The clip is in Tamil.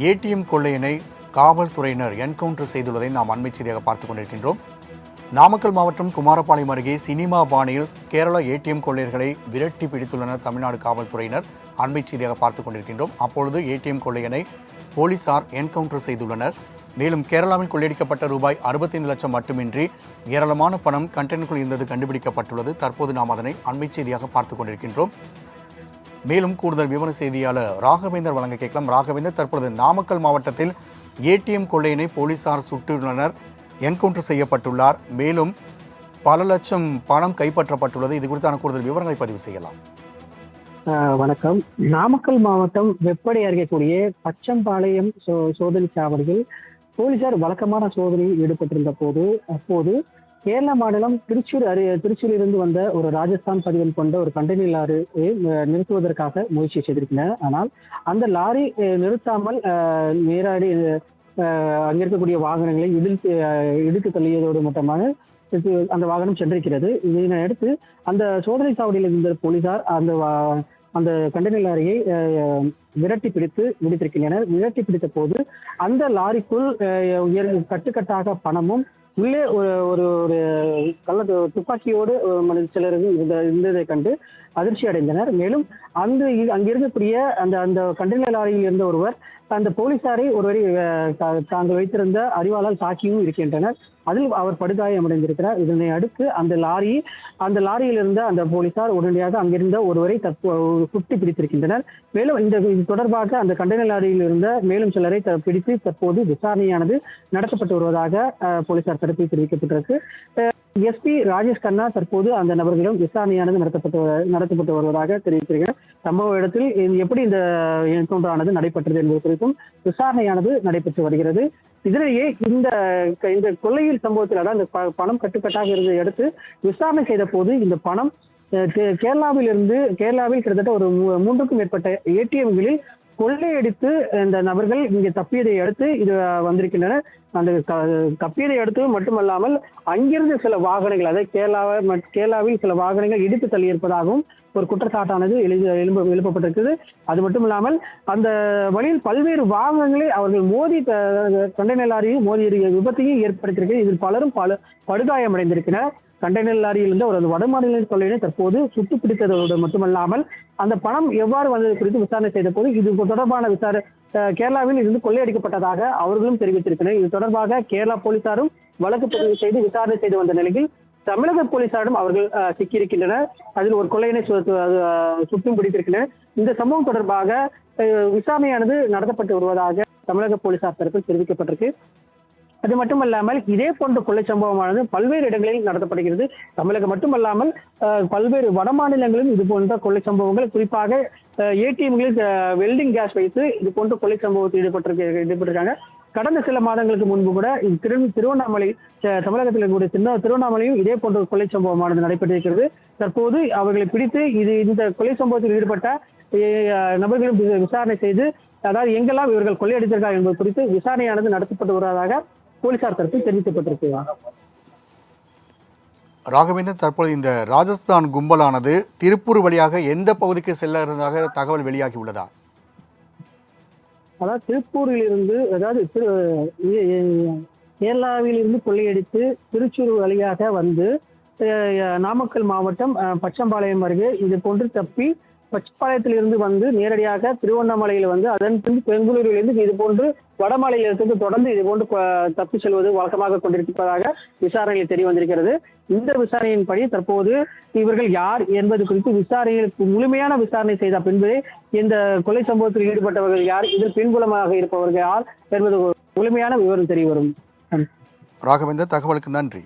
ஏடிஎம் கொள்ளையினை காவல்துறையினர் என்கவுண்டர் செய்துள்ளதை நாம் அண்மை செய்தியாக பார்த்துக் கொண்டிருக்கின்றோம். நாமக்கல் மாவட்டம் குமாரபாளையம் அருகே சினிமா பாணியில் கேரள ஏடிஎம் கொள்ளையர்களை விரட்டி பிடித்துள்ளனர் தமிழ்நாடு காவல்துறையினர். அண்மை செய்தியாக பார்த்துக் கொண்டிருக்கின்றோம். அப்பொழுது ஏடிஎம் கொள்ளையனை போலீசார் என்கவுண்டர் செய்துள்ளனர். மேலும் கேரளாவில் கொள்ளையடிக்கப்பட்ட ரூபாய் 65 லட்சம் மட்டுமின்றி ஏராளமான பணம் கண்டெய்னருக்குள் இருந்தது கண்டுபிடிக்கப்பட்டுள்ளது. தற்போது நாம் அதனை அண்மை செய்தியாக பார்த்துக் கொண்டிருக்கின்றோம். மேலும் கூடுதல் விவர செய்தியாளர் ராகவேந்தர் வழங்க கேட்கலாம். ராகவேந்தர், தற்பொழுது நாமக்கல் மாவட்டத்தில் ஏடிஎம் கொள்ளையினை போலீசார் சுட்டுள்ளனர், என்கவுண்டர் செய்யப்பட்டுள்ளார். மேலும் பல லட்சம் பணம் கைப்பற்றப்பட்டுள்ளது. இது குறித்தான கூடுதல் விவரங்களை பதிவு செய்யலாம். வணக்கம். நாமக்கல் மாவட்டம் வெப்படை அருகே கூடிய பச்சம்பாளையம் சோதனை சாவடியில் போலீசார் வழக்கமான சோதனையில் ஈடுபட்டிருந்த போது அப்போது கேரள மாநிலம் திருச்சியிலிருந்து வந்த ஒரு ராஜஸ்தான் பதிவில் கொண்ட ஒரு கண்டெய்னர் லாரியை நிறுத்துவதற்காக முயற்சி செய்திருக்கின்றனர். ஆனால் அந்த லாரி நிறுத்தாமல் நேரடி அங்கே இருக்கக்கூடிய வாகனங்களை இடித்து தள்ளியதோடு மட்டுமாக அந்த வாகனம் சென்றிருக்கிறது. இதனை அடுத்து அந்த சோதனை சாவடியில் இருந்த போலீசார் அந்த கண்டெய்னர் லாரியை விரட்டி பிடித்து முடித்திருக்கின்றனர். விரட்டி பிடித்த போது அந்த லாரிக்குள் கட்டுக்கட்டாக பணமும் உள்ளே ஒரு கள்ள துப்பாக்கியோடு சிலர் இருந்ததை கண்டு அதிர்ச்சி அடைந்தனர். மேலும் அங்கிருக்கக்கூடிய அந்த கண்டெய்னர் லாரியில் இருந்த ஒருவர் அந்த போலீசாரை ஒருவரை தாங்கள் வைத்திருந்த அறிவாளால் தாக்கியும் இருக்கின்றனர். அதில் அவர் படுகாயமடைந்திருக்கிறார். இதனை அடுத்து அந்த லாரியில் இருந்த அந்த போலீசார் உடனடியாக அங்கிருந்த ஒருவரை சுட்டி பிடித்திருக்கின்றனர். மேலும் இது தொடர்பாக அந்த கண்டெய்னர் லாரியில் இருந்த மேலும் சிலரை பிடித்து தற்போது விசாரணையானது நடத்தப்பட்டு வருவதாக போலீசார் தரப்பில் தெரிவிக்கப்பட்டிருக்கு. எஸ்பி ராஜேஷ் கண்ணா தற்போது அந்த நபர்களிடம் விசாரணையானது நடத்தப்பட்டு வருவதாக தெரிவித்திருக்கிறார். சம்பவ இடத்தில் எப்படி இந்த என்கவுண்டர் ஆனது நடைபெற்றது என்பது குறித்தும் விசாரணையானது நடைபெற்று வருகிறது. இதனிடையே இந்த கொள்ளையில் சம்பவத்தில் அதாவது பணம் கட்டுக்கட்டாக இருந்ததை அடுத்து விசாரணை செய்த போது இந்த பணம் கேரளாவில் கிட்டத்தட்ட ஒரு 3க்கும் மேற்பட்ட ஏடிஎம்களில் கொள்ளையடித்து இந்த நபர்கள் இங்கே தப்பியதை அடுத்து இது வந்திருக்கின்றனர். அந்த தப்பியதை அடுத்து மட்டுமல்லாமல் அங்கிருந்து சில வாகனங்கள், அதாவது கேரளாவில் சில வாகனங்கள் இடித்து தள்ளியிருப்பதாகவும் ஒரு குற்றச்சாட்டானது எழுப்பப்பட்டிருக்குது. அது மட்டும் இல்லாமல் அந்த வழியில் பல்வேறு வாகனங்களை அவர்கள் மோதி கண்டெய்னர் லாரியும் மோதி விபத்தையும் ஏற்படுத்தியிருக்கிறது. இதில் பலரும் படுகாயமடைந்திருக்கிறார். கண்டெய்னர் லாரியில் இருந்த ஒரு வடமாநில கொள்ளையினை தற்போது சுட்டு பிடித்ததோடு மட்டுமல்லாமல் அந்த பணம் எவ்வாறு வந்தது குறித்து விசாரணை செய்த போது இது தொடர்பான கேரளாவில் இருந்து கொள்ளையடிக்கப்பட்டதாக அவர்களும் தெரிவித்திருக்கிறார். இது தொடர்பாக கேரளா போலீசாரும் வழக்கு பதிவு செய்து விசாரணை செய்து வந்த நிலையில் தமிழக போலீசாரும் அவர்கள் சிக்கியிருக்கின்றனர். அதில் ஒரு கொள்ளையினை சுட்டும் பிடித்திருக்கின்றனர். இந்த சம்பவம் தொடர்பாக விசாரணையானது நடத்தப்பட்டு வருவதாக தமிழக போலீசார் தரப்பில் தெரிவிக்கப்பட்டிருக்கு. அது மட்டுமல்லாமல் இதே போன்ற கொள்ளை சம்பவமானது பல்வேறு இடங்களில் நடத்தப்படுகிறது. தமிழகம் மட்டுமல்லாமல் பல்வேறு வட மாநிலங்களிலும் இது போன்ற கொள்ளை சம்பவங்கள், குறிப்பாக ஏடிஎம்களில் வெல்டிங் கேஸ் வைத்து இது போன்ற கொள்ளை சம்பவத்தில் ஈடுபட்டிருக்காங்க. கடந்த சில மாதங்களுக்கு முன்பு கூட திருவண்ணாமலை தமிழகத்தில் இருக்கக்கூடிய திருவண்ணாமலையும் இதே போன்ற கொள்ளை சம்பவமானது நடைபெற்றிருக்கிறது. தற்போது அவர்களை பிடித்து இந்த கொள்ளை சம்பவத்தில் ஈடுபட்ட நபர்களும் விசாரணை செய்து அதாவது எங்கெல்லாம் இவர்கள் கொள்ளையடித்திருக்கார் என்பது குறித்து விசாரணையானது நடத்தப்பட்டு வருவதாக போலீசார் தரப்பில் தெரிவிக்கப்பட்டிருக்கிறார். ராகவேந்தர், தற்போது இந்த ராஜஸ்தான் கும்பலானது திருப்பூர் வழியாக எந்த பகுதிக்கு செல்ல இருந்ததாக தகவல் வெளியாகி உள்ளதா? அதாவது திருப்பூரில் இருந்து, அதாவது கேரளாவில் இருந்து கொள்ளையடித்து திருச்சூர் வழியாக வந்து நாமக்கல் மாவட்டம் பச்சம்பாளையம் அருகே இது போன்று தப்பி பச்சம்பாளையத்தில் இருந்து வந்து நேரடியாக திருவண்ணாமலையில் வந்து அதன் பின் பெங்களூரிலிருந்து இது போன்று வடமாநிலத்திற்கு தொடர்ந்து இது போன்று தப்பி செல்வது வழக்கமாக கொண்டிருப்பதாக விசாரணையில் தெரிய வந்திருக்கிறது. இந்த விசாரணையின்படி தற்போது இவர்கள் யார் என்பது குறித்து விசாரணையில் முழுமையான விசாரணை செய்த பின்பு இந்த கொலை சம்பவத்தில் ஈடுபட்டவர்கள் யார், இதில் பின்புலமாக இருப்பவர்கள் யார் என்பது முழுமையான விவரம் தெரிய வரும். ராகவேந்தர், தகவலுக்கு நன்றி.